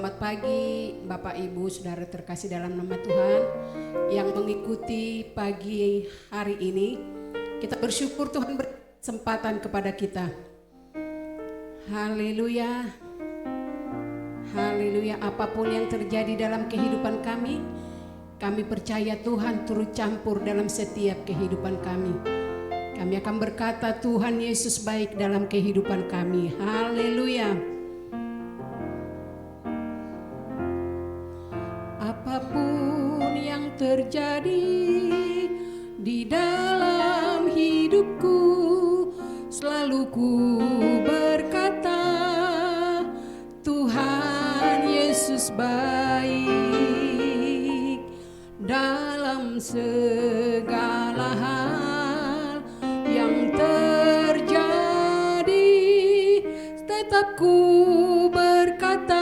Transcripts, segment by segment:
Selamat pagi Bapak Ibu Saudara terkasih dalam nama Tuhan yang mengikuti pagi hari ini. Kita bersyukur Tuhan berkesempatan kepada kita. Haleluya. Haleluya. Apapun yang terjadi dalam kehidupan kami percaya Tuhan turut campur dalam setiap kehidupan kami. Kami akan berkata Tuhan Yesus baik dalam kehidupan kami. Haleluya. Apapun yang terjadi di dalam hidupku, selalu ku berkata Tuhan Yesus baik dalam segala hal yang terjadi. Tetap ku berkata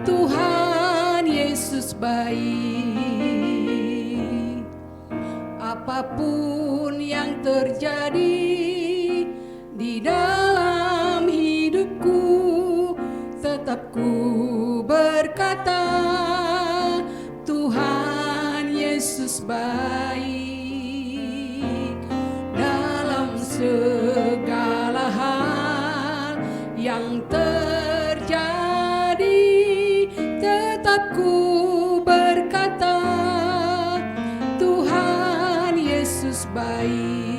Tuhan Yesus baik. Apapun yang terjadi di dalam hidupku, tetap ku berkata Tuhan Yesus baik dalam segala hal yang terjadi. Tetap ku berkata Tuhan Yesus baik.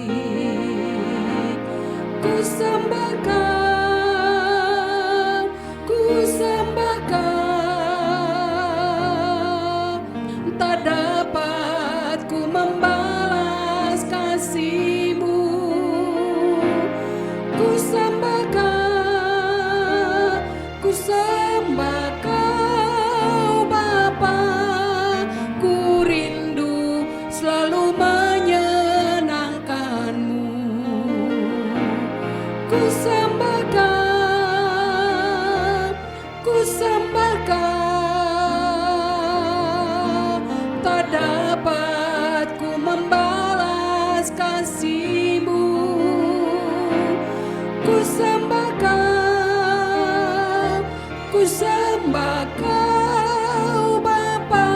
Ku sembah Kau, ku sembah Kau. Tak dapat ku membalas kasih-Mu. Ku sembah Kau, ku sembah Kau Bapa. Ku rindu selalu menyenangkan-Mu. Ku sembah Kau, ku sembah Kau. Tak dapat ku membalas kasih-Mu. Ku sembah Kau, ku sembah Kau Bapa.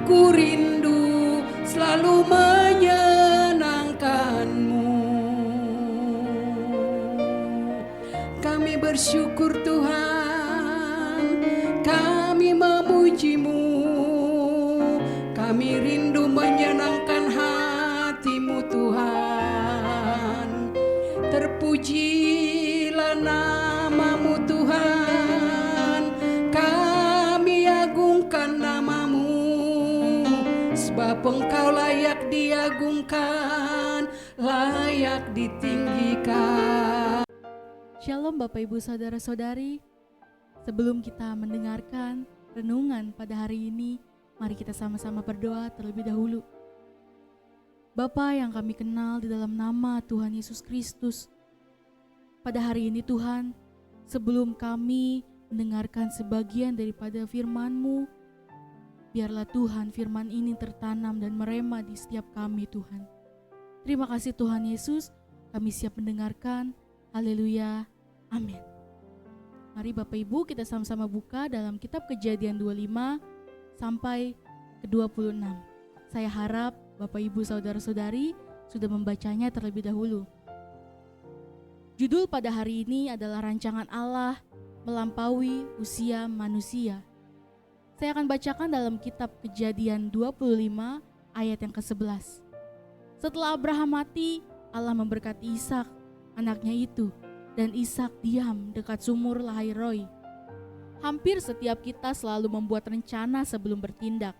Ku rindu selalu menyenangkan-Mu. Kami bersyukur Tuhan, kami memuji-Mu. Kami rindu menyenangkan hati-Mu Tuhan. Terpujilah nama-Mu Tuhan. Kami agungkan nama-Mu, sebab Engkau layak diagungkan, layak ditinggikan. Shalom Bapak Ibu Saudara-saudari. Sebelum kita mendengarkan renungan pada hari ini, mari kita sama-sama berdoa terlebih dahulu. Bapa yang kami kenal di dalam nama Tuhan Yesus Kristus, pada hari ini Tuhan, sebelum kami mendengarkan sebagian daripada firman-Mu, biarlah Tuhan firman ini tertanam dan merema di setiap kami Tuhan. Terima kasih Tuhan Yesus, kami siap mendengarkan. Haleluya, amin. Mari Bapak Ibu kita sama-sama buka dalam kitab Kejadian 25 sampai ke 26. Saya harap Bapak Ibu Saudara-saudari sudah membacanya terlebih dahulu. Judul pada hari ini adalah Rancangan Allah Melampaui Usia Manusia. Saya akan bacakan dalam kitab Kejadian 25 ayat yang ke-11. Setelah Abraham mati, Allah memberkati Ishak, anaknya itu, dan Ishak diam dekat sumur Lahai-Roi. Hampir setiap kita selalu membuat rencana sebelum bertindak.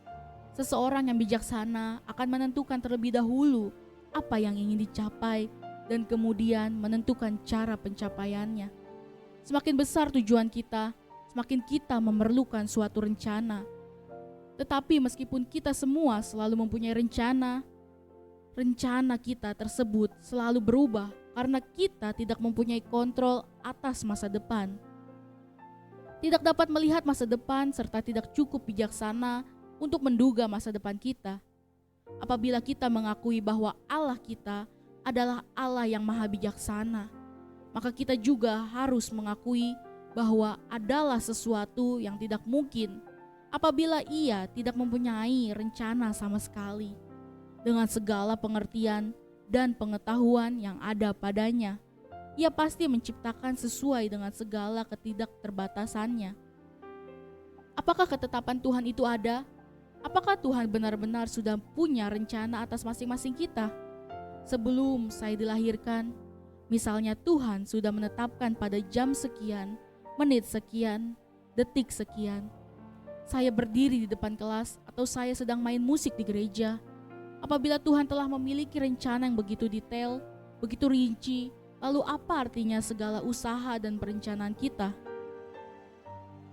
Seseorang yang bijaksana akan menentukan terlebih dahulu apa yang ingin dicapai dan kemudian menentukan cara pencapaiannya. Semakin besar tujuan kita, semakin kita memerlukan suatu rencana. Tetapi meskipun kita semua selalu mempunyai rencana kita tersebut selalu berubah karena kita tidak mempunyai kontrol atas masa depan. Tidak dapat melihat masa depan serta tidak cukup bijaksana untuk menduga masa depan kita. Apabila kita mengakui bahwa Allah kita adalah Allah yang maha bijaksana, maka kita juga harus mengakui bahwa adalah sesuatu yang tidak mungkin apabila Ia tidak mempunyai rencana sama sekali. Dengan segala pengertian dan pengetahuan yang ada padanya, Ia pasti menciptakan sesuai dengan segala ketidakterbatasannya. Apakah ketetapan Tuhan itu ada? Apakah Tuhan benar-benar sudah punya rencana atas masing-masing kita? Sebelum saya dilahirkan, misalnya Tuhan sudah menetapkan pada jam sekian, menit sekian, detik sekian, saya berdiri di depan kelas atau saya sedang main musik di gereja. Apabila Tuhan telah memiliki rencana yang begitu detail, begitu rinci, lalu apa artinya segala usaha dan perencanaan kita?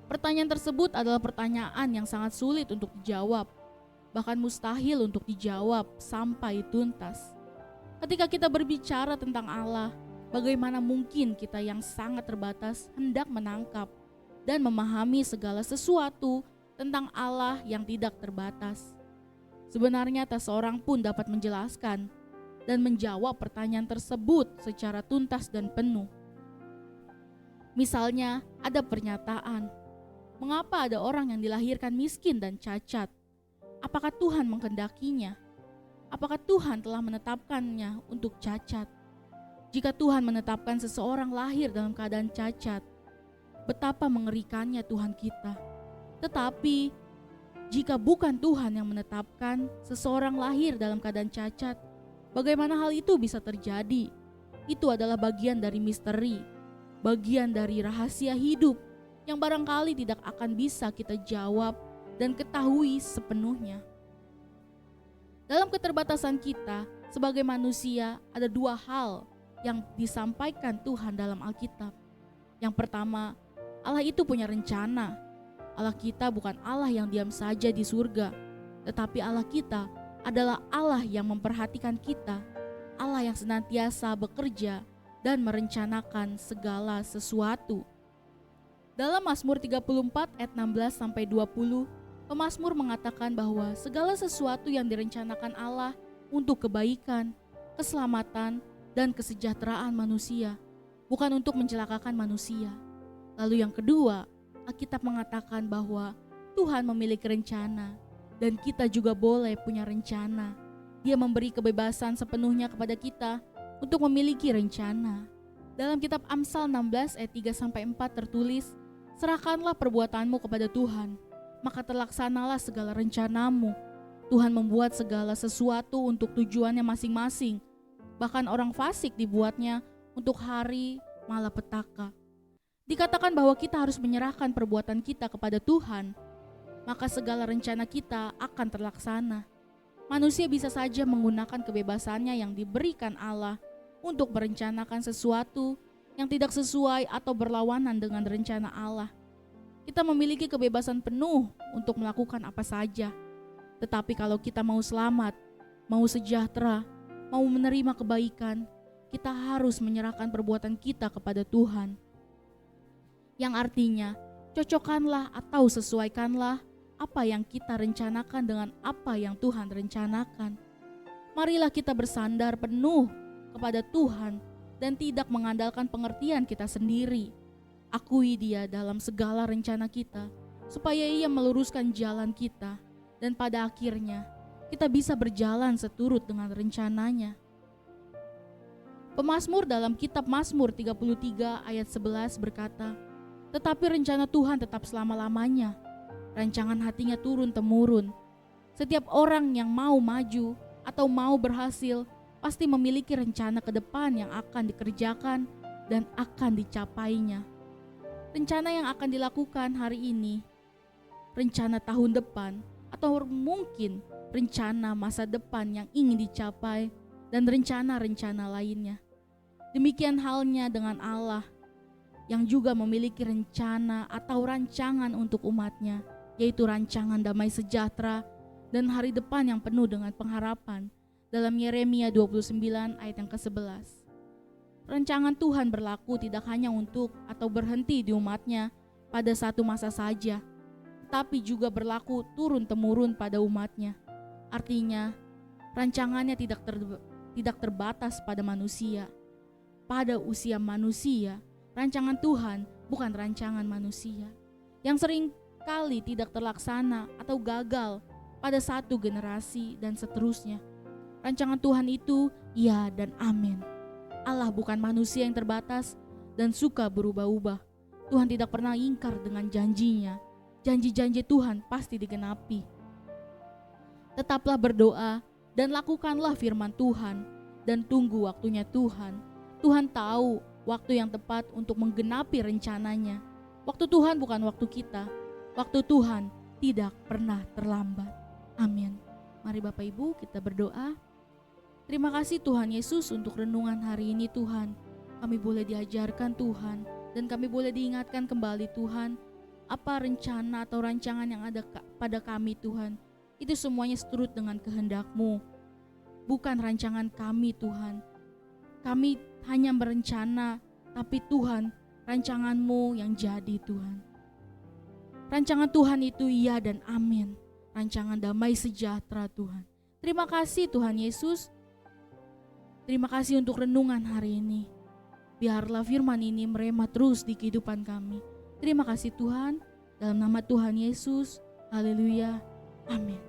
Pertanyaan tersebut adalah pertanyaan yang sangat sulit untuk dijawab, bahkan mustahil untuk dijawab sampai tuntas. Ketika kita berbicara tentang Allah, bagaimana mungkin kita yang sangat terbatas hendak menangkap dan memahami segala sesuatu tentang Allah yang tidak terbatas? Sebenarnya tak seorang pun dapat menjelaskan dan menjawab pertanyaan tersebut secara tuntas dan penuh. Misalnya, ada pernyataan, mengapa ada orang yang dilahirkan miskin dan cacat? Apakah Tuhan mengkendakinya? Apakah Tuhan telah menetapkannya untuk cacat? Jika Tuhan menetapkan seseorang lahir dalam keadaan cacat, betapa mengerikannya Tuhan kita. Tetapi, jika bukan Tuhan yang menetapkan seseorang lahir dalam keadaan cacat, bagaimana hal itu bisa terjadi? Itu adalah bagian dari misteri, bagian dari rahasia hidup yang barangkali tidak akan bisa kita jawab dan ketahui sepenuhnya. Dalam keterbatasan kita sebagai manusia, ada dua hal yang disampaikan Tuhan dalam Alkitab. Yang pertama, Allah itu punya rencana. Allah kita bukan Allah yang diam saja di surga, tetapi Allah kita adalah Allah yang memperhatikan kita, Allah yang senantiasa bekerja dan merencanakan segala sesuatu. Dalam Mazmur 34 ayat 16-20, pemazmur mengatakan bahwa segala sesuatu yang direncanakan Allah untuk kebaikan, keselamatan, dan kesejahteraan manusia, bukan untuk mencelakakan manusia. Lalu yang kedua, Alkitab mengatakan bahwa Tuhan memiliki rencana dan kita juga boleh punya rencana. Dia memberi kebebasan sepenuhnya kepada kita untuk memiliki rencana. Dalam kitab Amsal 16 ayat 3-4 tertulis, serahkanlah perbuatanmu kepada Tuhan, maka terlaksanalah segala rencanamu. Tuhan membuat segala sesuatu untuk tujuannya masing-masing. Bahkan orang fasik dibuatnya untuk hari malapetaka. Dikatakan bahwa kita harus menyerahkan perbuatan kita kepada Tuhan, maka segala rencana kita akan terlaksana. Manusia bisa saja menggunakan kebebasannya yang diberikan Allah untuk merencanakan sesuatu yang tidak sesuai atau berlawanan dengan rencana Allah. Kita memiliki kebebasan penuh untuk melakukan apa saja. Tetapi kalau kita mau selamat, mau sejahtera, mau menerima kebaikan, kita harus menyerahkan perbuatan kita kepada Tuhan. Yang artinya, cocokkanlah atau sesuaikanlah apa yang kita rencanakan dengan apa yang Tuhan rencanakan. Marilah kita bersandar penuh kepada Tuhan dan tidak mengandalkan pengertian kita sendiri. Akui Dia dalam segala rencana kita, supaya Ia meluruskan jalan kita, dan pada akhirnya kita bisa berjalan seturut dengan rencananya. Pemazmur dalam kitab Mazmur 33 ayat 11 berkata, "Tetapi rencana Tuhan tetap selama-lamanya, rancangan hatinya turun-temurun." Setiap orang yang mau maju atau mau berhasil pasti memiliki rencana ke depan yang akan dikerjakan dan akan dicapainya. Rencana yang akan dilakukan hari ini, rencana tahun depan, atau mungkin rencana masa depan yang ingin dicapai, dan rencana-rencana lainnya. Demikian halnya dengan Allah yang juga memiliki rencana atau rancangan untuk umatnya, yaitu rancangan damai sejahtera dan hari depan yang penuh dengan pengharapan. Dalam Yeremia 29 ayat yang ke-11. Rancangan Tuhan berlaku tidak hanya untuk atau berhenti di umatnya pada satu masa saja, tapi juga berlaku turun-temurun pada umatnya. Artinya, rancangannya tidak terbatas pada manusia. Pada usia manusia, rancangan Tuhan bukan rancangan manusia, yang sering kali tidak terlaksana atau gagal pada satu generasi dan seterusnya. Rancangan Tuhan itu ya dan amin. Allah bukan manusia yang terbatas dan suka berubah-ubah. Tuhan tidak pernah ingkar dengan janjinya. Janji-janji Tuhan pasti digenapi. Tetaplah berdoa dan lakukanlah firman Tuhan dan tunggu waktunya Tuhan. Tuhan tahu waktu yang tepat untuk menggenapi rencananya. Waktu Tuhan bukan waktu kita. Waktu Tuhan tidak pernah terlambat. Amin. Mari Bapak Ibu kita berdoa. Terima kasih Tuhan Yesus untuk renungan hari ini Tuhan. Kami boleh diajarkan Tuhan dan kami boleh diingatkan kembali Tuhan apa rencana atau rancangan yang ada pada kami Tuhan. Itu semuanya seturut dengan kehendak-Mu. Bukan rancangan kami Tuhan. Kami hanya berencana, tapi Tuhan rancangan-Mu yang jadi Tuhan. Rancangan Tuhan itu iya dan amin. Rancangan damai sejahtera Tuhan. Terima kasih Tuhan Yesus. Terima kasih untuk renungan hari ini. Biarlah firman ini merema terus di kehidupan kami. Terima kasih Tuhan. Dalam nama Tuhan Yesus. Haleluya. Amin.